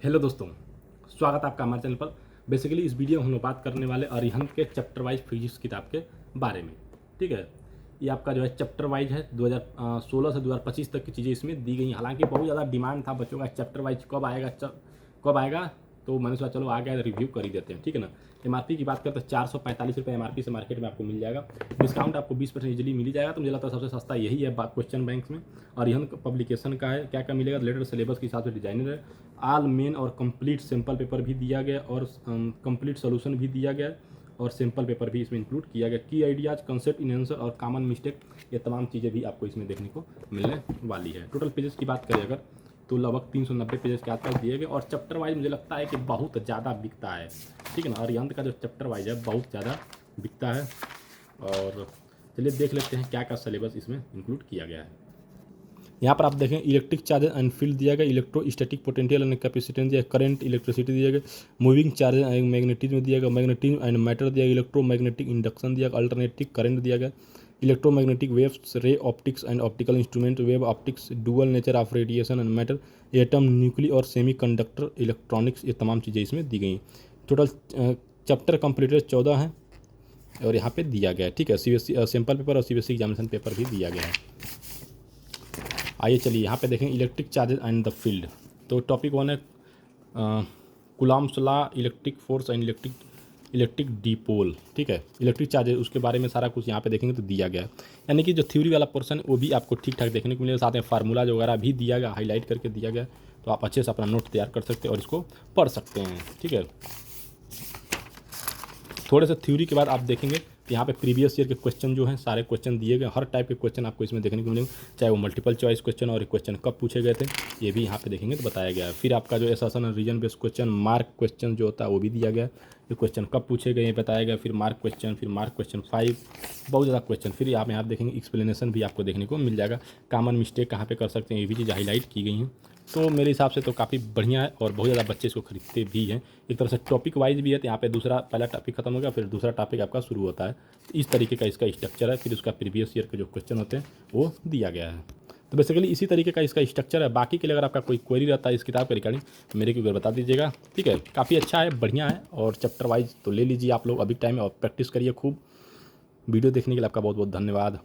Hello दोस्तों, स्वागत है आपका हमारे चैनल पर। बेसिकली इस वीडियो में हम लोग बात करने वाले अरिहंत के चैप्टर वाइज फिजिक्स किताब के बारे में। ठीक है, ये आपका जो है चैप्टर वाइज है। 2016 से 2025 तक की चीज़ें इसमें दी गई। हालांकि बहुत ज़्यादा डिमांड था बच्चों का चैप्टर वाइज कब आएगा, तो मैंने सोचा चलो आ गया रिव्यू कर ही देते हैं। ठीक है ना। एमआरपी की बात करते हैं 445 रुपये एमआरपी से मार्केट में आपको मिल जाएगा। डिस्काउंट आपको 20% इजीली मिल जाएगा। तो मुझे लगता है सबसे सस्ता यही है बात क्वेश्चन बैंक में। अरिहंत पब्लिकेशन का है। क्या क्या मिलेगा, लेटर सिलेबस के हिसाब से डिजाइनर है। आल मेन और कंप्लीट सैम्पल पेपर भी दिया गया और कंप्लीट सोल्यूशन भी दिया गया और सैम्पल पेपर भी इसमें इंक्लूड किया गया। की आइडियाज, कंसेप्ट इन आंसर और कॉमन मिस्टेक, ये तमाम चीज़ें भी आपको इसमें देखने को मिलने वाली है। टोटल पेजेस की बात करें अगर, तो लगभग 390 पेजेस के आसपास दिए गए और चैप्टर वाइज मुझे लगता है कि बहुत ज़्यादा बिकता है। ठीक है ना। अरिहंत का जो चैप्टर वाइज है बहुत ज़्यादा बिकता है। और चलिए देख लेते हैं क्या क्या सिलेबस इसमें इंक्लूड किया गया है। यहाँ पर आप देखें इलेक्ट्रिक चार्ज एंड फील्ड दिया गया, इलेक्ट्रोस्टैटिक पोटेंशियल एंड कैपेसिटेंस दिया, करंट इलेक्ट्रिसिटी दिया गया, मूविंग चार्ज एंड मैग्नेटिज्म दिया गया, मैग्नेटिज्म एंड मैटर दिया गया, इलेक्ट्रोमैग्नेटिक इंडक्शन दिया गया, अल्टरनेटिव करंट दिया गया, electromagnetic waves, ray optics and optical instrument, wave optics, dual nature of radiation and matter, atom, nuclear और सेमीकंडक्टर इलेक्ट्रॉनिक्स, ये तमाम चीज़ें इसमें दी गई। टोटल चैप्टर कंप्लीटेड 14 हैं और यहाँ पे दिया गया है। ठीक है, सीबीएसई सैम्पल पेपर और सीबीएसई एग्जामिनेशन पेपर भी दिया गया है। आइए चलिए यहाँ पे देखें electric charges and the field. तो टॉपिक 1 है Coulomb's law, electric force and electric dipole. ठीक है, इलेक्ट्रिक चार्जेस उसके बारे में सारा कुछ यहाँ पे देखेंगे तो दिया गया है। यानी कि जो थ्योरी वाला पोर्शन है वो भी आपको ठीक ठाक देखने को मिलेगा। साथ में फार्मूला वगैरह भी दिया गया, हाईलाइट करके दिया गया। तो आप अच्छे से अपना नोट तैयार कर सकते हैं और इसको पढ़ सकते हैं। ठीक है, थोड़े से थ्योरी के बाद आप देखेंगे तो यहाँ पे प्रीवियस ईयर के क्वेश्चन जो हैं सारे क्वेश्चन दिए गए। हर टाइप के क्वेश्चन आपको इसमें देखने को मिलेंगे, चाहे वो मल्टीपल चॉइस क्वेश्चन और क्वेश्चन कब पूछे गए थे ये भी यहाँ पे देखेंगे तो बताया गया है। फिर आपका जो एसेशन और reason based question, mark question जो होता है वो भी दिया गया है, ये क्वेश्चन कब पूछे गए ये बताया गया। फिर मार्क क्वेश्चन 5, बहुत ज़्यादा क्वेश्चन। फिर आप यहाँ देखेंगे एक्सप्लेनेशन भी आपको देखने को मिल जाएगा। कॉमन मिस्टेक कहाँ पे कर सकते हैं ये भी चीज़ हाईलाइट की गई हैं। तो मेरे हिसाब से तो काफ़ी बढ़िया है और बहुत ज़्यादा बच्चे इसको खरीदते भी हैं। एक तरह से टॉपिक वाइज भी है। तो यहाँ पे पहला टॉपिक खत्म हो गया, फिर दूसरा टॉपिक आपका शुरू होता है। इस तरीके का इसका स्ट्रक्चर है। फिर उसका प्रीवियस ईयर के जो क्वेश्चन होते हैं वो दिया गया है। तो बेसिकली इसी तरीके का इसका स्ट्रक्चर है। बाकी के लिए अगर आपका कोई क्वेरी रहता है इस किताब के रिगार्डिंग मेरे को बता दीजिएगा। ठीक है, काफ़ी अच्छा है, बढ़िया है और चैप्टर वाइज तो ले लीजिए आप लोग अभी टाइम में और प्रैक्टिस करिए खूब। वीडियो देखने के लिए आपका बहुत बहुत धन्यवाद।